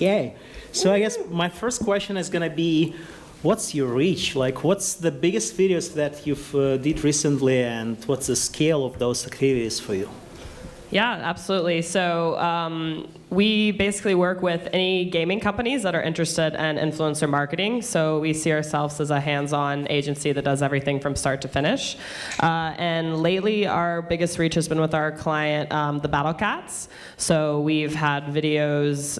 Yay. So I guess my first question is going to be, what's your reach? Like, what's the biggest videos that you've did recently, and what's the scale of those activities for you? Yeah, absolutely. So we basically work with any gaming companies that are interested in influencer marketing. So we see ourselves as a hands-on agency that does everything from start to finish. And lately, our biggest reach has been with our client, the Battle Cats. So we've had videos,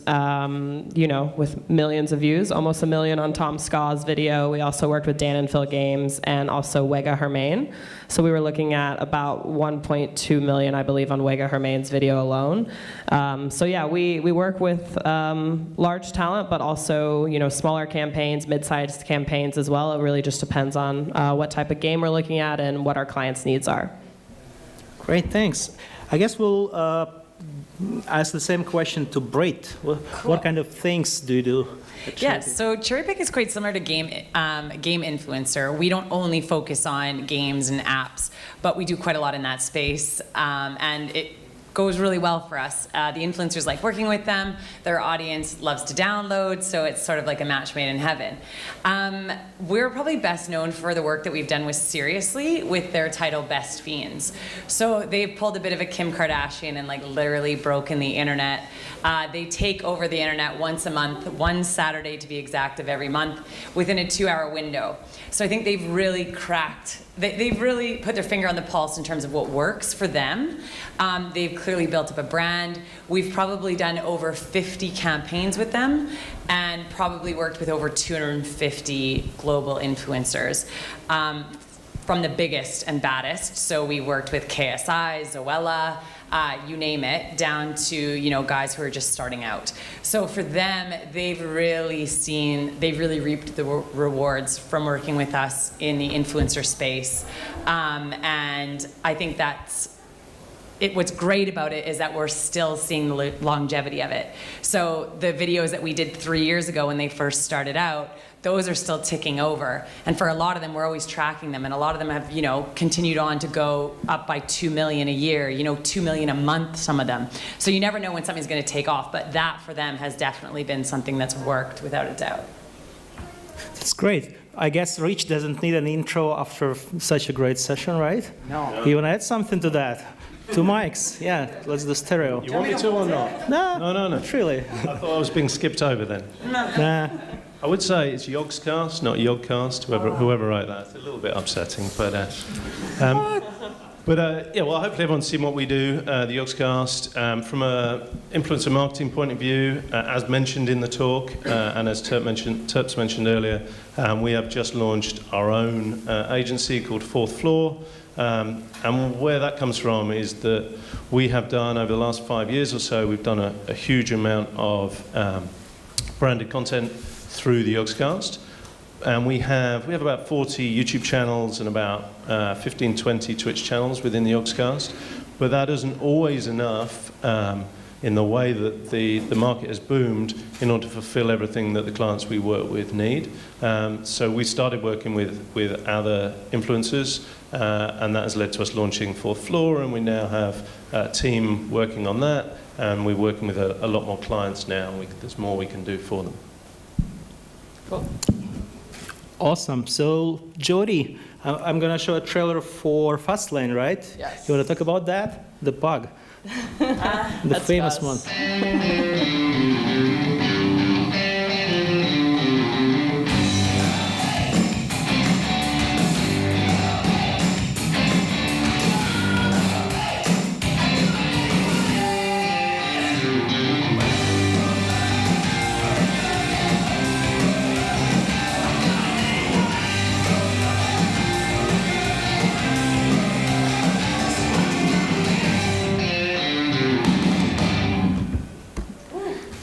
with millions of views, almost 1 million on Tom Skaw's video. We also worked with Dan and Phil Games and also Wega Hermain. So we were looking at about 1.2 million, I believe, on Wega Hermain's video alone. So yeah, we work with large talent, but also smaller campaigns, mid-sized campaigns as well. It really just depends on what type of game we're looking at and what our clients' needs are. Great, thanks. I guess we'll ask the same question to Brit. What kind of things do you do? Yes, so CherryPick is quite similar to game influencer. We don't only focus on games and apps, but we do quite a lot in that space, and it goes really well for us. The influencers like working with them. Their audience loves to download, so it's sort of like a match made in heaven. We're probably best known for the work that we've done with Seriously with their title Best Fiends. So they've pulled a bit of a Kim Kardashian and literally broken the internet. They take over the internet once a month, one Saturday to be exact of every month, within a 2-hour window. So I think they've really cracked, they've really put their finger on the pulse in terms of what works for them. They've clearly built up a brand. We've probably done over 50 campaigns with them and probably worked with over 250 global influencers. From the biggest and baddest. So we worked with KSI, Zoella, you name it, down to guys who are just starting out. So for them, they've really reaped the rewards from working with us in the influencer space. And I think what's great about it is that we're still seeing the longevity of it. So the videos that we did 3 years ago when they first started out, those are still ticking over. And for a lot of them, we're always tracking them. And a lot of them have, continued on to go up by 2 million a year, 2 million a month, some of them. So you never know when something's going to take off. But that, for them, has definitely been something that's worked without a doubt. That's great. I guess Rich doesn't need an intro after such a great session, right? No. You want to add something to that? 2 mics, yeah, let's do stereo. You want me to or not? No, not really. I thought I was being skipped over then. Nah. I would say it's Yogscast, not Yogcast, whoever wrote that. It's a little bit upsetting, but hopefully everyone's seen what we do, the Yogscast. From an influencer marketing point of view, as mentioned in the talk, and as Terps mentioned earlier, we have just launched our own agency called Fourth Floor. And where that comes from is that we have done, over the last 5 years or so, we've done a huge amount of branded content through the Yogscast. And we have about 40 YouTube channels and about 15, 20 Twitch channels within the Yogscast. But that isn't always enough in the way that the market has boomed in order to fulfill everything that the clients we work with need. So we started working with other influencers, and that has led to us launching Fourth Floor, and we now have a team working on that, and we're working with a lot more clients now, and there's more we can do for them. Cool. Awesome. So, Jody, I'm going to show a trailer for Fastlane, right? Yes. You want to talk about that? The bug. The famous one.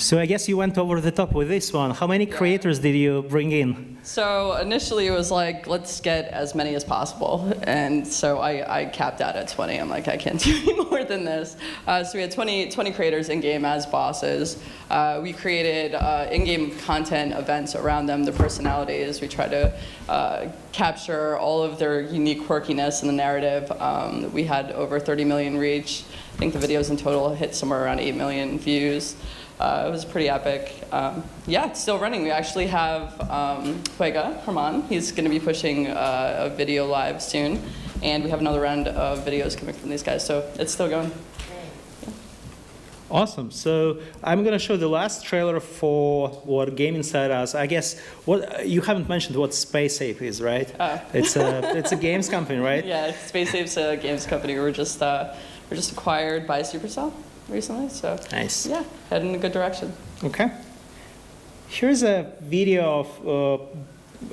So I guess you went over the top with this one. How many creators did you bring in? So initially it was like, let's get as many as possible. And so I capped out at 20. I'm like, I can't do any more than this. So we had 20 creators in-game as bosses. We created in-game content events around them, their personalities. We tried to capture all of their unique quirkiness in the narrative. We had over 30 million reach. I think the videos in total hit somewhere around 8 million views. It was pretty epic. Yeah, it's still running. We actually have Juega Herman. He's going to be pushing a video live soon. And we have another round of videos coming from these guys. So it's still going. Yeah. Awesome. So I'm going to show the last trailer for what Game Inside Us. I guess what you haven't mentioned what Space Ape is, right? It's a games company, right? Yeah, Space Ape's a games company. We're just acquired by Supercell recently, so nice. Yeah, heading in a good direction. Okay. Here's a video of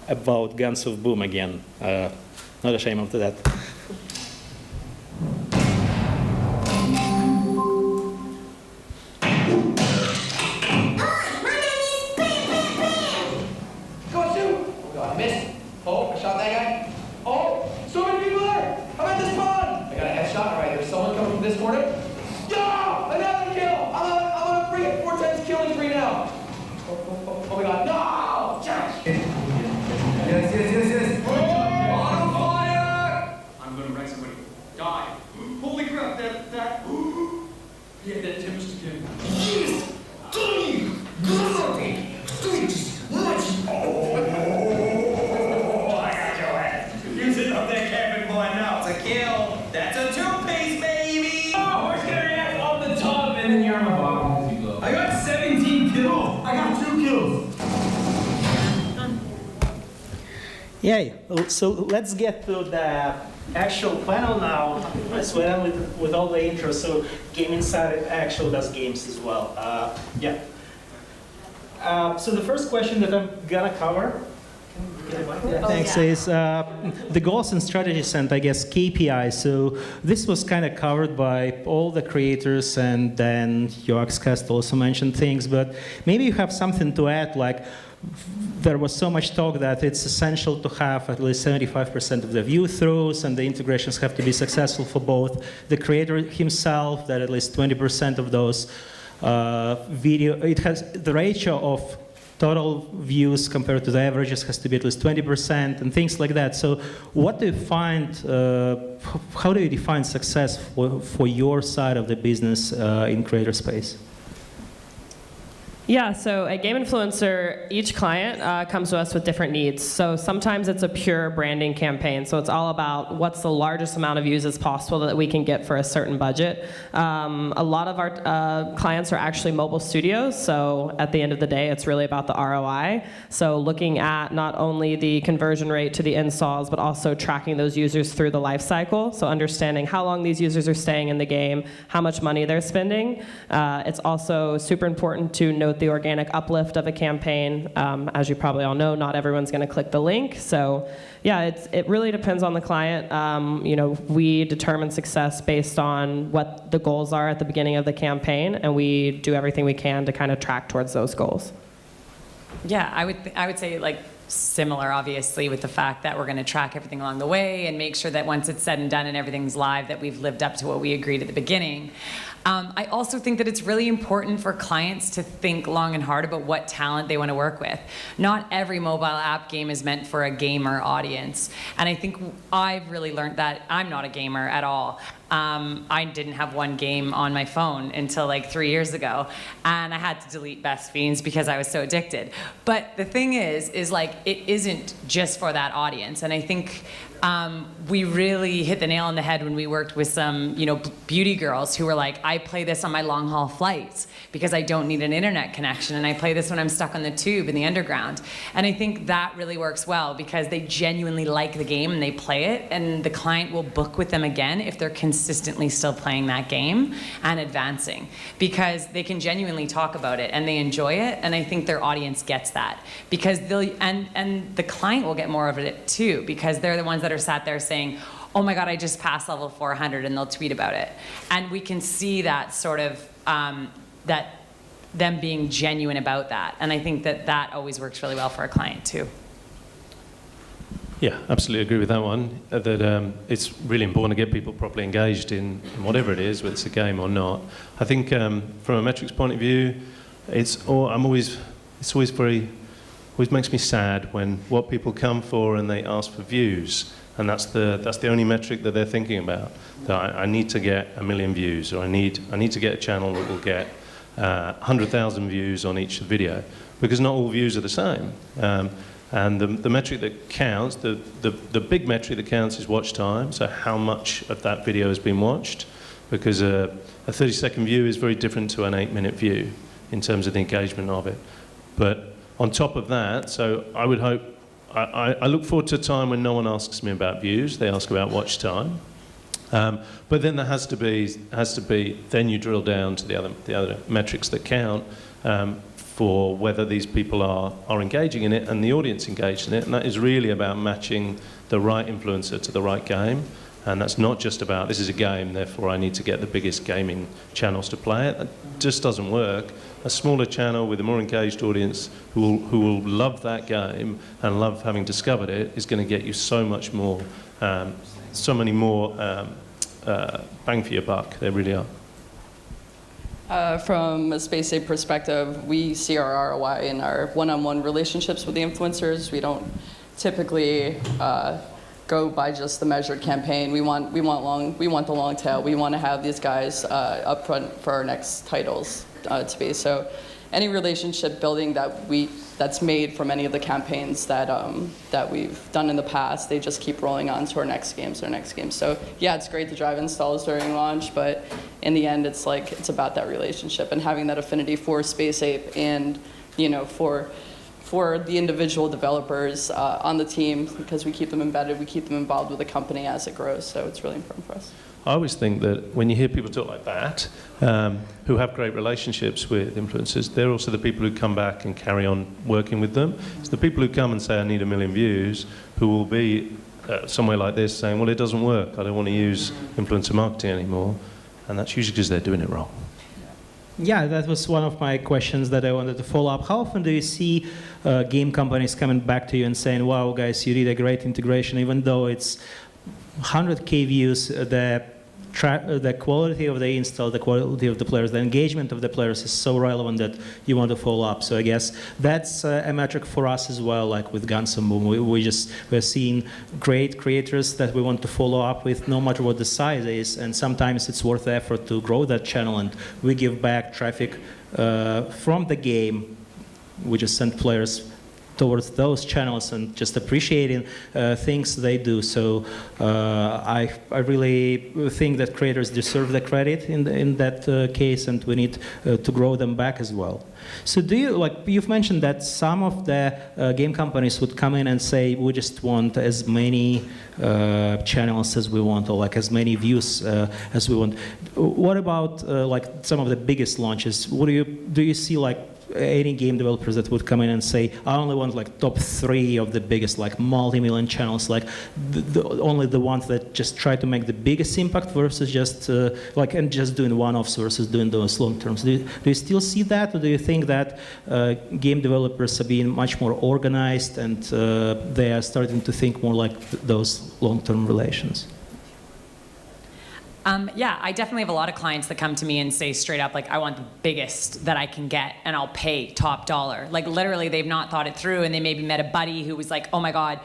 about Guns of Boom again. Not ashamed of that. Yay. So let's get to the actual panel now. So we're done with all the intros. So Game Inside actually does games as well. Yeah. So the first question that I'm gonna cover, thanks, is the goals and strategies and I guess KPIs. So this was kind of covered by all the creators, and then Yogscast also mentioned things, but maybe you have something to add, like there was so much talk that it's essential to have at least 75% of the view-throughs, and the integrations have to be successful for both the creator himself, that at least 20% of those it has the ratio of total views compared to the averages has to be at least 20% and things like that. So what do you find, how do you define success for your side of the business in creator space? Yeah, so at Game Influencer, each client comes to us with different needs. So sometimes it's a pure branding campaign. So it's all about what's the largest amount of views as possible that we can get for a certain budget. A lot of our clients are actually mobile studios. So at the end of the day, it's really about the ROI. So looking at not only the conversion rate to the installs, but also tracking those users through the life cycle. So understanding how long these users are staying in the game, how much money they're spending. It's also super important to note the organic uplift of a campaign. As you probably all know, not everyone's going to click the link. So yeah, it really depends on the client. We determine success based on what the goals are at the beginning of the campaign, and we do everything we can to kind of track towards those goals. Yeah, I would say like similar, obviously, with the fact that we're going to track everything along the way and make sure that once it's said and done and everything's live, that we've lived up to what we agreed at the beginning. I also think that it's really important for clients to think long and hard about what talent they want to work with. Not every mobile app game is meant for a gamer audience. And I think I've really learned that I'm not a gamer at all. I didn't have one game on my phone until like 3 years ago, and I had to delete Best Fiends because I was so addicted. But the thing is like it isn't just for that audience, and I think we really hit the nail on the head when we worked with some, beauty girls who were like, I play this on my long haul flights because I don't need an internet connection, and I play this when I'm stuck on the tube in the underground. And I think that really works well because they genuinely like the game and they play it, and the client will book with them again if they're consistently still playing that game and advancing, because they can genuinely talk about it and they enjoy it, and I think their audience gets that because and the client will get more of it too, because they're the ones that are sat there saying, oh my God, I just passed level 400, and they'll tweet about it. And we can see that sort of, them being genuine about that. And I think that that always works really well for a client too. Yeah, absolutely agree with that one. That it's really important to get people properly engaged in whatever it is, whether it's a game or not. I think from a metrics point of view, always makes me sad when what people come for and they ask for views, and that's the only metric that they're thinking about. That I need to get 1 million views, or I need to get a channel that will get 100,000 views on each video, because not all views are the same. And the metric that counts, the big metric that counts is watch time, so how much of that video has been watched, because a 30-second view is very different to an 8-minute view in terms of the engagement of it. But on top of that, so I would hope, I look forward to a time when no one asks me about views, they ask about watch time. But then there has to be, then you drill down to the other metrics that count, for whether these people are engaging in it and the audience engaged in it, and that is really about matching the right influencer to the right game. And that's not just about, this is a game, therefore I need to get the biggest gaming channels to play it. That just doesn't work. A smaller channel with a more engaged audience who will love that game and love having discovered it is going to get you so much more, so many more bang for your buck. They really are. From a Space Ape perspective, we see our ROI in our one-on-one relationships with the influencers. We don't typically go by just the measured campaign. We want the long tail. We want to have these guys up front for our next titles to be. So any relationship building that's made from any of the campaigns that we've done in the past, they just keep rolling on to our next games. So yeah, it's great to drive installs during launch, but in the end, it's about that relationship and having that affinity for Space Ape and for the individual developers on the team, because we keep them embedded, we keep them involved with the company as it grows. So it's really important for us. I always think that when you hear people talk like that, who have great relationships with influencers, they're also the people who come back and carry on working with them. It's the people who come and say, I need 1 million views, who will be somewhere like this saying, well, it doesn't work. I don't want to use influencer marketing anymore. And that's usually because they're doing it wrong. Yeah, that was one of my questions that I wanted to follow up. How often do you see game companies coming back to you and saying, wow, guys, you did a great integration, even though it's 100K views, the quality of the install, the quality of the players, the engagement of the players is so relevant that you want to follow up. So I guess that's a metric for us as well, like with Guns N' Boom. We're seeing great creators that we want to follow up with no matter what the size is, and sometimes it's worth the effort to grow that channel, and we give back traffic from the game. We just send players towards those channels and just appreciating things they do. So I really think that creators deserve the credit in that case, and we need to grow them back as well. So do you, you've mentioned that some of the game companies would come in and say, we just want as many channels as we want, or as many views as we want. What about some of the biggest launches? Do you see any game developers that would come in and say, I only want top 3 of the biggest multi-million channels, only the ones that just try to make the biggest impact versus just and just doing one-offs versus doing those long terms? Do you still see that, or do you think that game developers are being much more organized and they are starting to think more like those long-term relations? Yeah, I definitely have a lot of clients that come to me and say straight up, I want the biggest that I can get, and I'll pay top dollar. Literally, they've not thought it through, and they maybe met a buddy who was like, oh my God.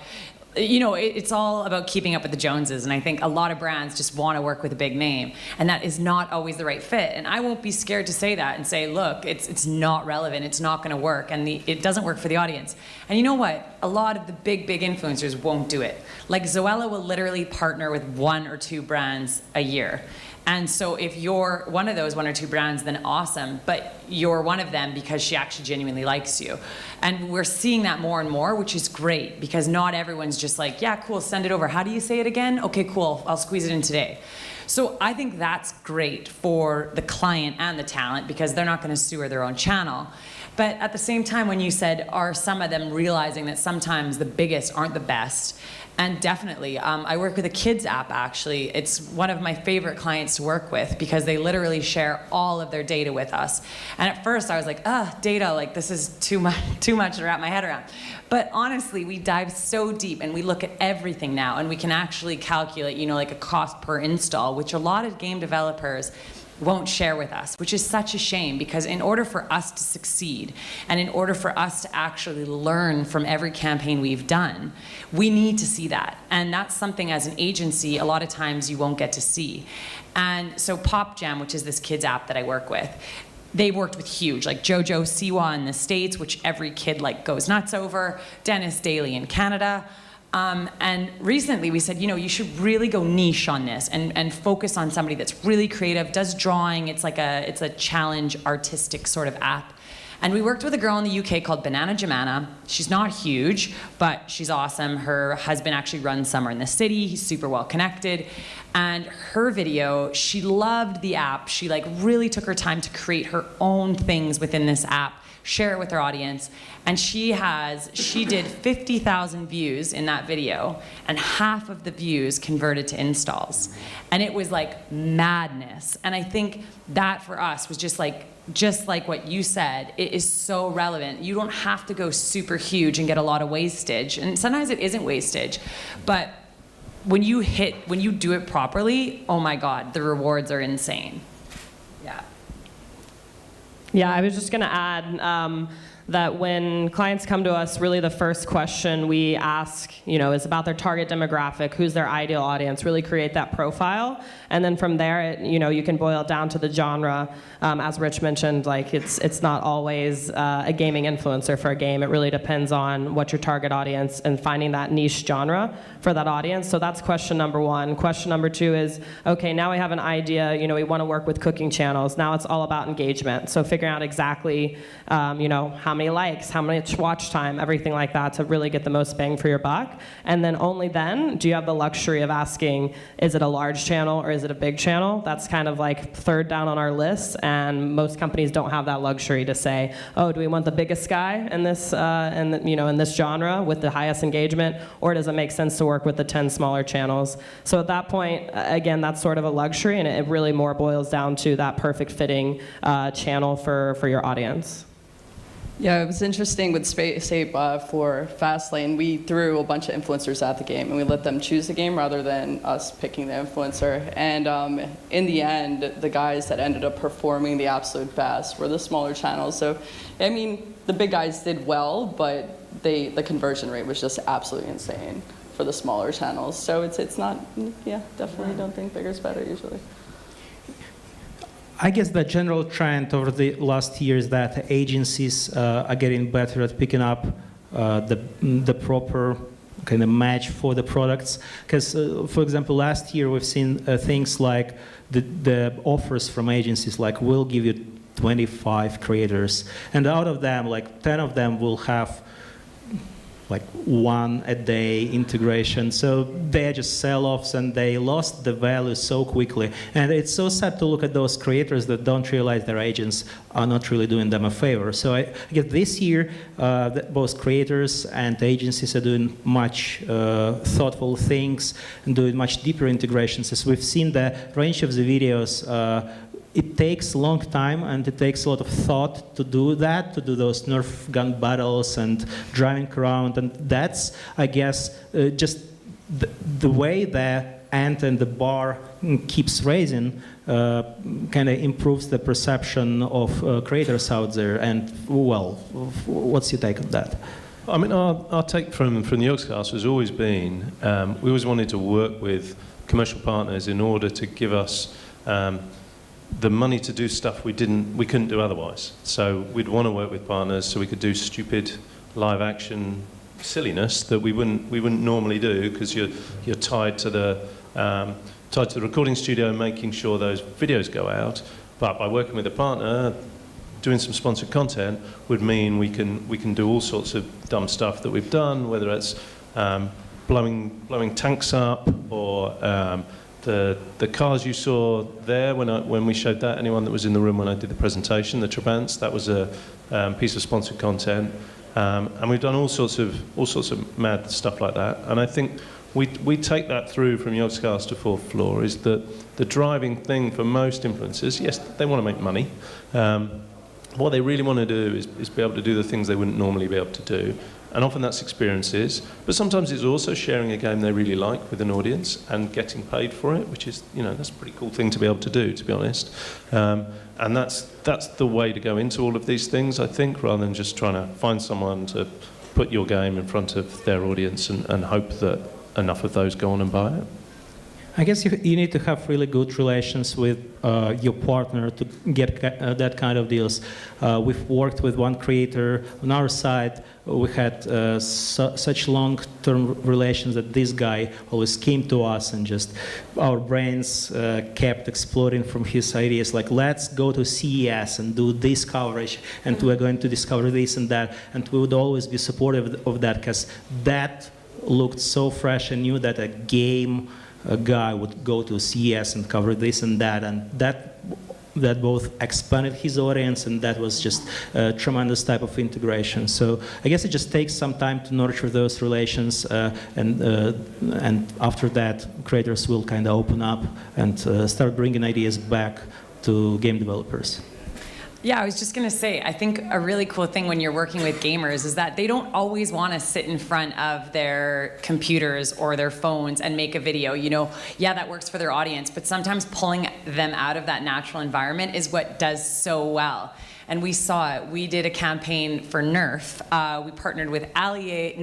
It's all about keeping up with the Joneses, and I think a lot of brands just want to work with a big name, and that is not always the right fit. And I won't be scared to say that and say, look, it's not relevant, it's not going to work, and it doesn't work for the audience. And you know what? A lot of the big influencers won't do it. Zoella will literally partner with 1 or 2 brands a year. And so if you're one of those 1 or 2 brands, then awesome, but you're one of them because she actually genuinely likes you. And we're seeing that more and more, which is great, because not everyone's just yeah, cool, send it over. How do you say it again? Okay, cool, I'll squeeze it in today. So I think that's great for the client and the talent, because they're not going to sewer their own channel. But at the same time, when you said, are some of them realizing that sometimes the biggest aren't the best, And definitely, I work with a kids app, actually. It's one of my favorite clients to work with because they literally share all of their data with us. And at first I was like, data, like this is too much to wrap my head around. But honestly, we dive so deep and we look at everything now, and we can actually calculate, like a cost per install, which a lot of game developers won't share with us, which is such a shame, because in order for us to succeed and in order for us to actually learn from every campaign we've done, we need to see that. And that's something as an agency, a lot of times you won't get to see. And so Pop Jam, which is this kids app that I work with, they've worked with huge, like Jojo Siwa in the States, which every kid goes nuts over, Dennis Daly in Canada. And recently we said, you should really go niche on this and focus on somebody that's really creative, does drawing. It's a challenge artistic sort of app. And we worked with a girl in the UK called Banana Jamana. She's not huge, but she's awesome. Her husband actually runs Summer in the City. He's super well connected. And her video, she loved the app. She really took her time to create her own things within this app, share it with her audience. And she did 50,000 views in that video, and half of the views converted to installs. And it was madness. And I think that for us was just like what you said, it is so relevant. You don't have to go super huge and get a lot of wastage. And sometimes it isn't wastage, but when you do it properly, oh my God, the rewards are insane. Yeah. Yeah, I was just going to add that when clients come to us, really the first question we ask, is about their target demographic, who's their ideal audience, really create that profile. And then from there, you can boil it down to the genre. As Rich mentioned, it's not always a gaming influencer for a game. It really depends on what your target audience and finding that niche genre for that audience. So that's question number one. Question number two is, okay, now we have an idea, we want to work with cooking channels. Now it's all about engagement. So figuring out exactly, how many likes, how much watch time, everything like that to really get the most bang for your buck. And then only then do you have the luxury of asking, is it a large channel or is it a big channel? That's kind of third down on our list, and most companies don't have that luxury to say, oh, do we want the biggest guy in this, in this genre with the highest engagement, or does it make sense to work with the 10 smaller channels? So at that point, again, that's sort of a luxury, and it really more boils down to that perfect fitting channel for your audience. Yeah, it was interesting with for Fastlane. We threw a bunch of influencers at the game, and we let them choose the game rather than us picking the influencer. And in the end, the guys that ended up performing the absolute best were the smaller channels. So, I mean, the big guys did well, but the conversion rate was just absolutely insane for the smaller channels. So it's not, definitely don't think bigger's better usually. I guess the general trend over the last year is that agencies are getting better at picking up the proper kind of match for the products. Because, for example, last year we've seen things like the offers from agencies like, we'll give you 25 creators, and out of them, 10 of them will have one a day integration. So they're just sell-offs, and they lost the value so quickly. And it's so sad to look at those creators that don't realize their agents are not really doing them a favor. So I guess this year, both creators and agencies are doing much thoughtful things and doing much deeper integrations. As we've seen the range of the videos, it takes a long time, and it takes a lot of thought to do that, to do those Nerf gun battles and driving around. And that's, I guess, just the way the ant and the bar keeps raising kind of improves the perception of creators out there. And, well, what's your take on that? I mean, our take from the Yogscast has always been, we always wanted to work with commercial partners in order to give us the money to do stuff we couldn't do otherwise. So we'd want to work with partners so we could do stupid live action silliness that we wouldn't normally do, because you're tied to the recording studio and making sure those videos go out. But by working with a partner, doing some sponsored content would mean we can do all sorts of dumb stuff that we've done, whether it's blowing tanks up or the cars you saw there when we showed that. Anyone that was in the room when I did the presentation, the Trabants, that was a piece of sponsored content, and we've done all sorts of mad stuff like that. And I think we take that through from Yogscast to Fourth Floor, is that the driving thing for most influencers, yes, they want to make money. What they really want to do is be able to do the things they wouldn't normally be able to do. And often that's experiences, but sometimes it's also sharing a game they really like with an audience and getting paid for it, which is, that's a pretty cool thing to be able to do, to be honest. And that's the way to go into all of these things, I think, rather than just trying to find someone to put your game in front of their audience and hope that enough of those go on and buy it. I guess you need to have really good relations with your partner to get that kind of deals. We've worked with one creator on our side. We had such long-term relations that this guy always came to us and just our brains kept exploding from his ideas, like, let's go to CES and do this coverage, and we're going to discover this and that. And we would always be supportive of that, because that looked so fresh and new that a guy would go to CES and cover this and that both expanded his audience, and that was just a tremendous type of integration. So I guess it just takes some time to nurture those relations, and after that, creators will kind of open up and start bringing ideas back to game developers. Yeah, I was just going to say, I think a really cool thing when you're working with gamers is that they don't always want to sit in front of their computers or their phones and make a video. Yeah, that works for their audience, but sometimes pulling them out of that natural environment is what does so well. And we saw it. We did a campaign for Nerf. We partnered with KSI,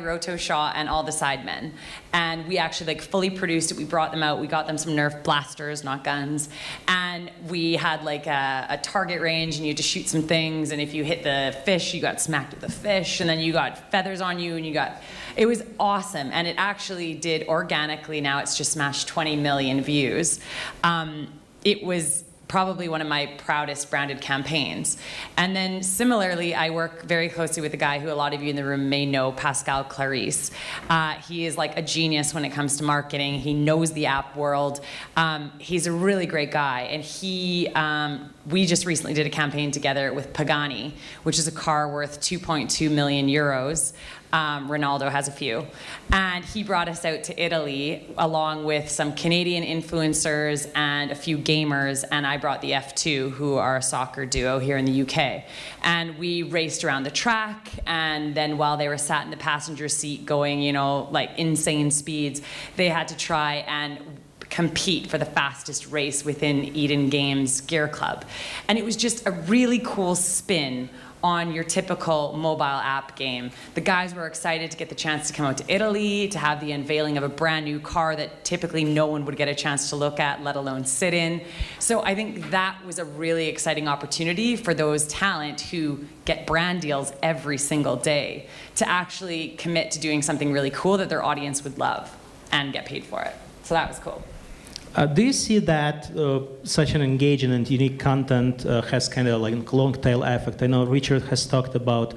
Roto Shaw, and all the Sidemen. And we actually fully produced it. We brought them out. We got them some Nerf blasters, not guns. And we had a target range, and you had to shoot some things. And if you hit the fish, you got smacked with the fish. And then you got feathers on you, and it was awesome. And it actually did organically. Now it's just smashed 20 million views. It was probably one of my proudest branded campaigns. And then similarly, I work very closely with a guy who a lot of you in the room may know, Pascal Clarice. He is like a genius when it comes to marketing. He knows the app world. He's a really great guy. And we just recently did a campaign together with Pagani, which is a car worth 2.2 million euros. Ronaldo has a few. And he brought us out to Italy along with some Canadian influencers and a few gamers, and I brought the F2, who are a soccer duo here in the UK. And we raced around the track, and then while they were sat in the passenger seat going, insane speeds, they had to try and compete for the fastest race within Eden Games Gear Club. And it was just a really cool spin on your typical mobile app game. The guys were excited to get the chance to come out to Italy, to have the unveiling of a brand new car that typically no one would get a chance to look at, let alone sit in. So I think that was a really exciting opportunity for those talent who get brand deals every single day to actually commit to doing something really cool that their audience would love and get paid for it. So that was cool. Do you see that such an engaging and unique content has kind of like a long tail effect? I know Richard has talked about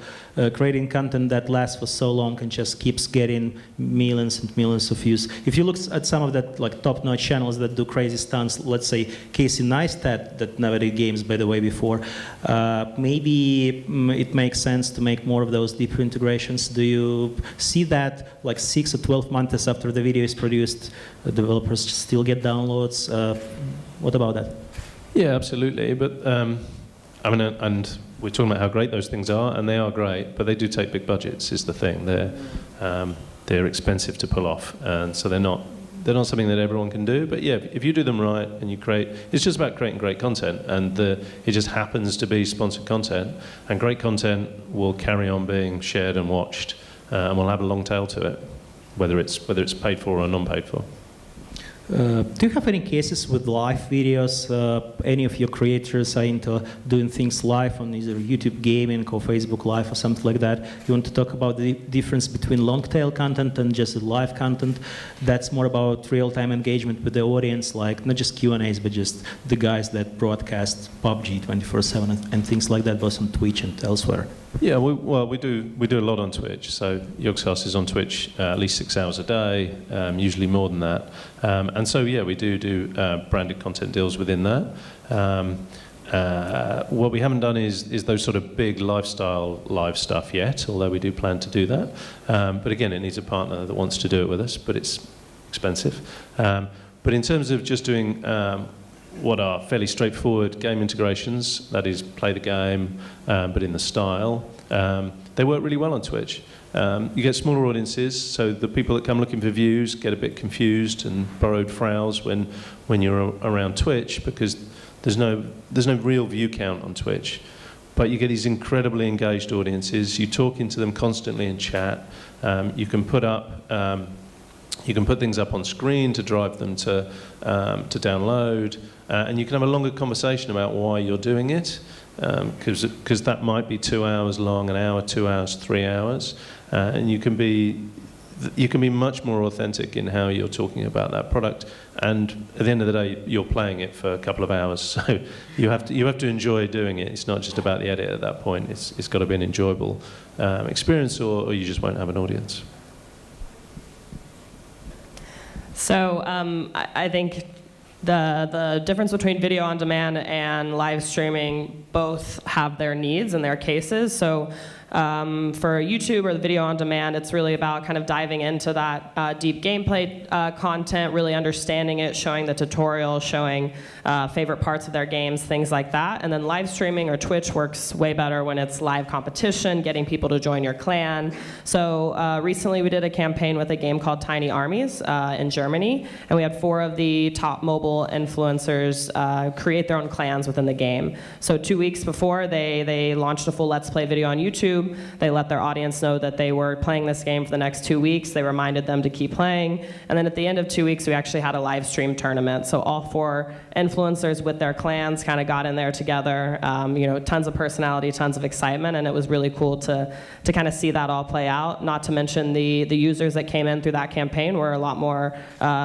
creating content that lasts for so long and just keeps getting millions and millions of views. If you look at some of that top-notch channels that do crazy stunts, let's say Casey Neistat, that never did games by the way before, maybe it makes sense to make more of those deeper integrations. Do you see that 6 or 12 months after the video is produced, developers still get downloads? What about that? Yeah, absolutely. But and we're talking about how great those things are, and they are great, but they do take big budgets. Is the thing. They're expensive to pull off, and so they're not something that everyone can do. But yeah, if you do them right and you create, it's just about creating great content, and it just happens to be sponsored content, and great content will carry on being shared and watched, and will have a long tail to it, whether it's paid for or non-paid for. Do you have any cases with live videos? Any of your creators are into doing things live on either YouTube Gaming or Facebook Live or something like that? You want to talk about the difference between long-tail content and just live content? That's more about real-time engagement with the audience, like not just Q&As, but just the guys that broadcast PUBG 24/7 and things like that, both on Twitch and elsewhere. Yeah, we do a lot on Twitch. So Yogscast is on Twitch at least 6 hours a day, usually more than that. And so yeah, we do branded content deals within that. What we haven't done is those sort of big lifestyle live stuff yet, although we do plan to do that. But again, it needs a partner that wants to do it with us, but it's expensive. But in terms of just doing what are fairly straightforward game integrations, that is play the game, but in the style, they work really well on Twitch. You get smaller audiences, so the people that come looking for views get a bit confused and borrowed frowns when you're around Twitch, because there's no real view count on Twitch. But you get these incredibly engaged audiences. You talk into them constantly in chat. You can put things up on screen to drive them to download, and you can have a longer conversation about why you're doing it, because that might be 2 hours long, an hour, 2 hours, 3 hours, and you can be much more authentic in how you're talking about that product. And at the end of the day, you're playing it for a couple of hours, so you have to enjoy doing it. It's not just about the edit at that point. It's got to be an enjoyable experience, or you just won't have an audience. So I think the difference between video on demand and live streaming both have their needs and their cases. So for YouTube or the video on demand, it's really about kind of diving into that deep gameplay content, really understanding it, showing the tutorial, showing favorite parts of their games, things like that. And then live streaming or Twitch works way better when it's live competition, getting people to join your clan. So recently we did a campaign with a game called Tiny Armies in Germany, and we had 4 of the top mobile influencers create their own clans within the game. So 2 weeks before, they launched a full Let's Play video on YouTube. They let their audience know that they were playing this game for the next 2 weeks. They reminded them to keep playing. And then at the end of 2 weeks, we actually had a live stream tournament. So all 4 influencers with their clans kind of got in there together. Tons of personality, tons of excitement, and it was really cool to kind of see that all play out. Not to mention the users that came in through that campaign were a lot more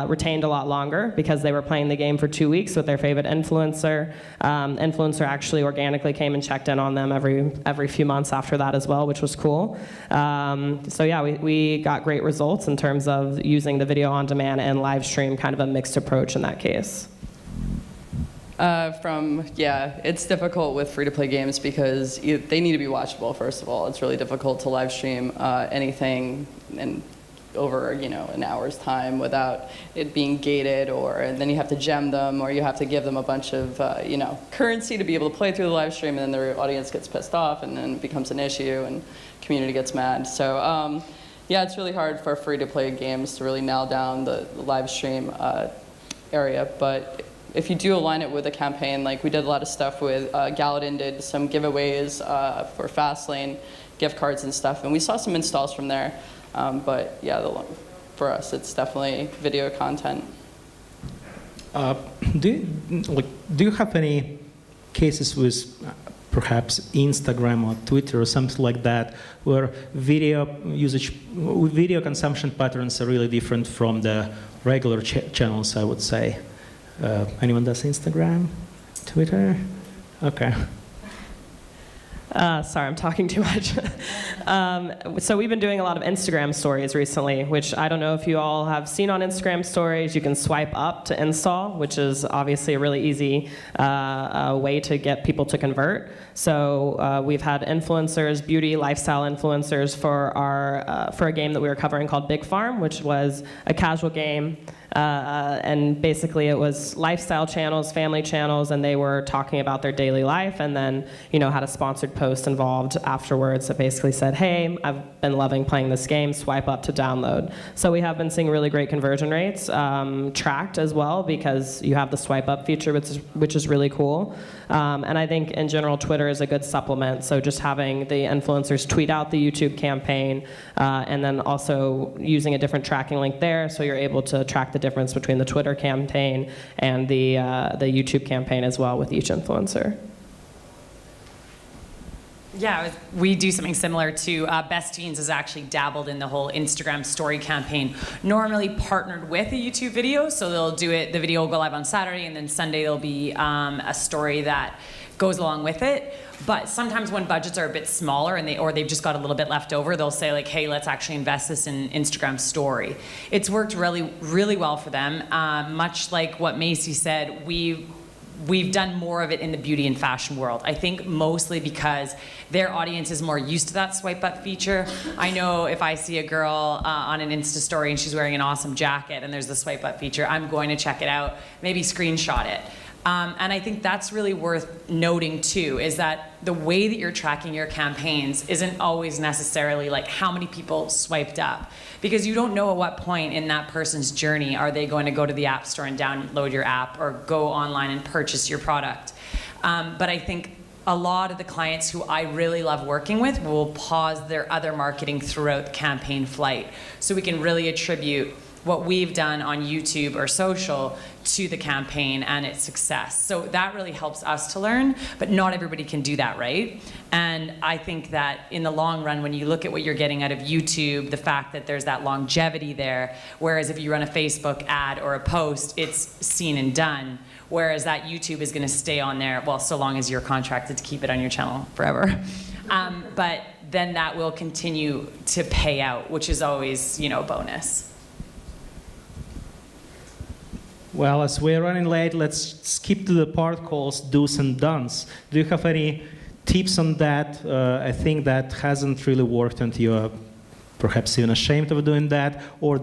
retained a lot longer because they were playing the game for 2 weeks with their favorite influencer. Influencer actually organically came and checked in on them every few months after that as well, which was cool. So yeah, we got great results in terms of using the video on demand and live stream, kind of a mixed approach in that case. It's difficult with free-to-play games because they need to be watchable, first of all. It's really difficult to live stream anything in over an hour's time without it being gated, and then you have to gem them, or you have to give them a bunch of currency to be able to play through the live stream, and then their audience gets pissed off, and then it becomes an issue, and community gets mad. So it's really hard for free-to-play games to really nail down the live stream area, but if you do align it with a campaign, like we did a lot of stuff with Galadin did some giveaways for Fastlane, gift cards and stuff, and we saw some installs from there. But yeah, for us, it's definitely video content. Do you have any cases with perhaps Instagram or Twitter or something like that, where video consumption patterns are really different from the regular channels, I would say? Anyone does Instagram, Twitter? Okay. Sorry, I'm talking too much. So we've been doing a lot of Instagram stories recently, which I don't know if you all have seen on Instagram stories. You can swipe up to install, which is obviously a really easy way to get people to convert. So we've had influencers, beauty, lifestyle influencers for a game that we were covering called Big Farm, which was a casual game. And basically it was lifestyle channels, family channels, and they were talking about their daily life, and then had a sponsored post involved afterwards that basically said, hey, I've been loving playing this game, swipe up to download. So we have been seeing really great conversion rates, tracked as well, because you have the swipe up feature, which is really cool. And I think in general Twitter is a good supplement, so just having the influencers tweet out the YouTube campaign, and then also using a different tracking link there, so you're able to track the difference between the Twitter campaign and the YouTube campaign as well with each influencer. Yeah, we do something similar to Best Fiends has actually dabbled in the whole Instagram story campaign, normally partnered with a YouTube video, so they'll do it, the video will go live on Saturday, and then Sunday there'll be a story that goes along with it. But sometimes when budgets are a bit smaller and they've just got a little bit left over, they'll say like, hey, let's actually invest this in Instagram story. It's worked really, really well for them. Much like what Macy said, we've done more of it in the beauty and fashion world. I think mostly because their audience is more used to that swipe up feature. I know if I see a girl on an Insta story and she's wearing an awesome jacket and there's the swipe up feature, I'm going to check it out, maybe screenshot it. And I think that's really worth noting too, is that the way that you're tracking your campaigns isn't always necessarily like how many people swiped up, because you don't know at what point in that person's journey are they going to go to the App Store and download your app or go online and purchase your product. But I think a lot of the clients who I really love working with will pause their other marketing throughout the campaign flight, so we can really attribute what we've done on YouTube or social to the campaign and its success. So that really helps us to learn, but not everybody can do that, right? And I think that in the long run, when you look at what you're getting out of YouTube, the fact that there's that longevity there, whereas if you run a Facebook ad or a post, it's seen and done, whereas that YouTube is gonna stay on there, well, so long as you're contracted to keep it on your channel forever. But then that will continue to pay out, which is always, you know, a bonus. Well, as we're running late, let's skip to the part called do's and don'ts. Do you have any tips on that? I think that hasn't really worked and you're perhaps even ashamed of doing that, or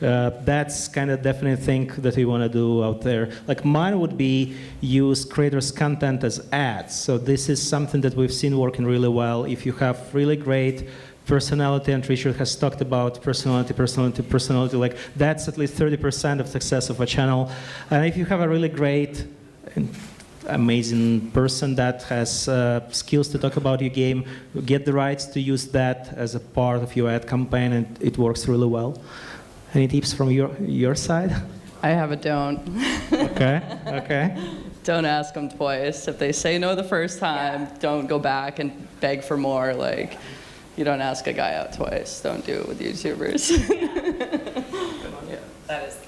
that's kind of definitely thing that you want to do out there. Like mine would be use creators' content as ads. So this is something that we've seen working really well. If you have really great personality, and Richard has talked about personality, like that's at least 30% of success of a channel. And if you have a really great and amazing person that has skills to talk about your game, get the rights to use that as a part of your ad campaign, and it works really well. Any tips from your side? I have a don't. Okay. Don't ask them twice. If they say no the first time, don't go back and beg for more. Like, you don't ask a guy out twice. Don't do it with YouTubers. Yeah, that is good.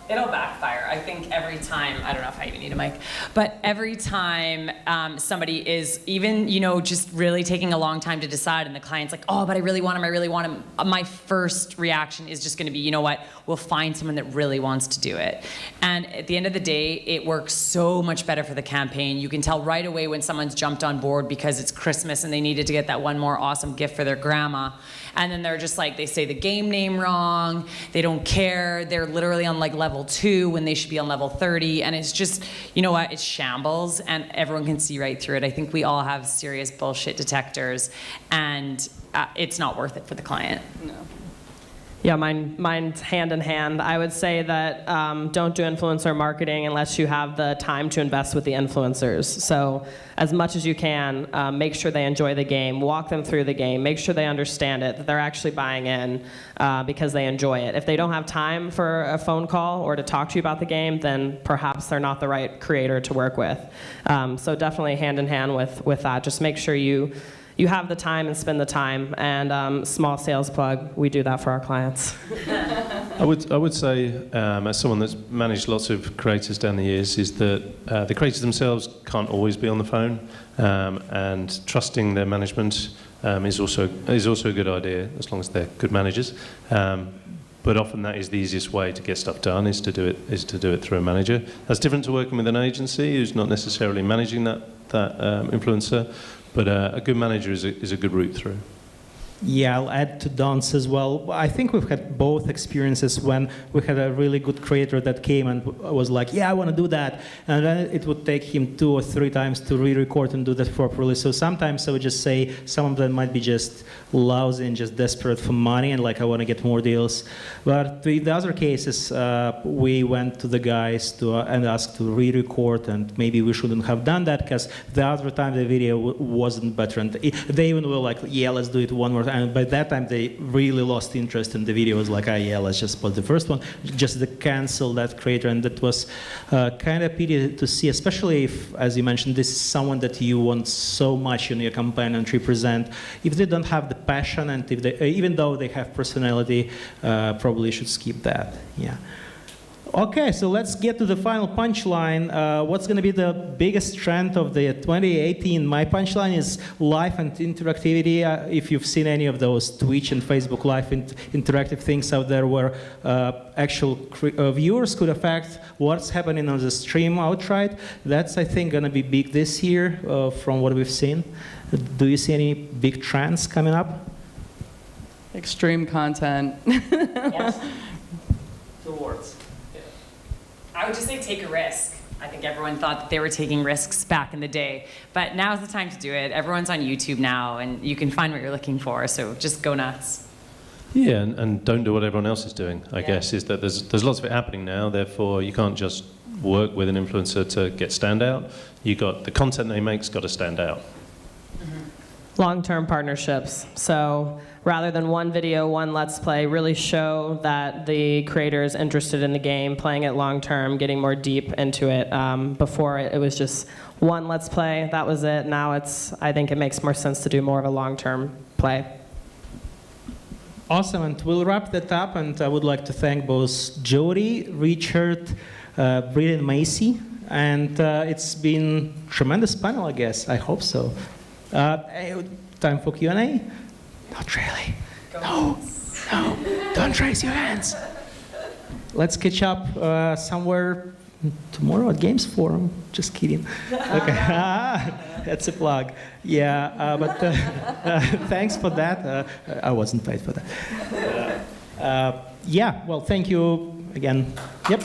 It'll backfire. I think every time, I don't know if I even need a mic, but every time somebody is even, you know, just really taking a long time to decide and the client's like, oh, but I really want him, my first reaction is just gonna be, you know what, we'll find someone that really wants to do it. And at the end of the day, it works so much better for the campaign. You can tell right away when someone's jumped on board because it's Christmas and they needed to get that one more awesome gift for their grandma. And then they're just like, they say the game name wrong, they don't care, they're literally on like level 2 when they should be on level 30, and it's just, you know what, it's shambles, and everyone can see right through it. I think we all have serious bullshit detectors, and it's not worth it for the client. No. Yeah, mine's hand in hand. I would say that don't do influencer marketing unless you have the time to invest with the influencers. So as much as you can, make sure they enjoy the game, walk them through the game, make sure they understand it, that they're actually buying in because they enjoy it. If they don't have time for a phone call or to talk to you about the game, then perhaps they're not the right creator to work with. So definitely hand in hand with that. Just make sure you have the time and spend the time. And small sales plug, we do that for our clients. I would say, as someone that's managed lots of creators down the years, is that the creators themselves can't always be on the phone, and trusting their management is also a good idea, as long as they're good managers. But often that is the easiest way to get stuff done, is to do it through a manager. That's different to working with an agency who's not necessarily managing that influencer. But a good manager is a good route through. Yeah, I'll add to Don's as well. I think we've had both experiences when we had a really good creator that came and was like, yeah, I want to do that. And then it would take him 2 or 3 times to re-record and do that properly. So sometimes I would just say some of them might be just lousy and just desperate for money and like, I want to get more deals. But in the other cases, we went to the guys and asked to re-record, and maybe we shouldn't have done that because the other time the video wasn't better. And they even were like, yeah, let's do it one more time. And by that time, they really lost interest in the video. It was like, yeah, let's just put the first one, just to cancel that creator. And that was kind of pity to see, especially if, as you mentioned, this is someone that you want so much in your campaign and represent. If they don't have the passion, and if they, even though they have personality, probably should skip that. Yeah. Okay, so let's get to the final punchline. What's going to be the biggest trend of the 2018? My punchline is live and interactivity. If you've seen any of those Twitch and Facebook live interactive things out there where actual viewers could affect what's happening on the stream outright, that's, I think, going to be big this year from what we've seen. Do you see any big trends coming up? Extreme content. Yes. Towards. I would just say take a risk. I think everyone thought that they were taking risks back in the day, but now's the time to do it. Everyone's on YouTube now, and you can find what you're looking for, so just go nuts. Yeah, and don't do what everyone else is doing, I guess, is that there's lots of it happening now, therefore you can't just work with an influencer to get standout. The content they make's got to stand out. Long-term partnerships. So rather than one video, one Let's Play, really show that the creator is interested in the game, playing it long-term, getting more deep into it. Before it was just one Let's Play, that was it. Now I think it makes more sense to do more of a long-term play. Awesome, and we'll wrap that up, and I would like to thank both Jody, Richard, Britt, and Macy, and it's been a tremendous panel, I guess. I hope so. Time for Q&A? Not really. No, don't raise your hands. Let's catch up somewhere tomorrow at Games Forum. Just kidding. Okay, that's a plug. Yeah, but thanks for that. I wasn't paid for that. Yeah, well, thank you again. Yep.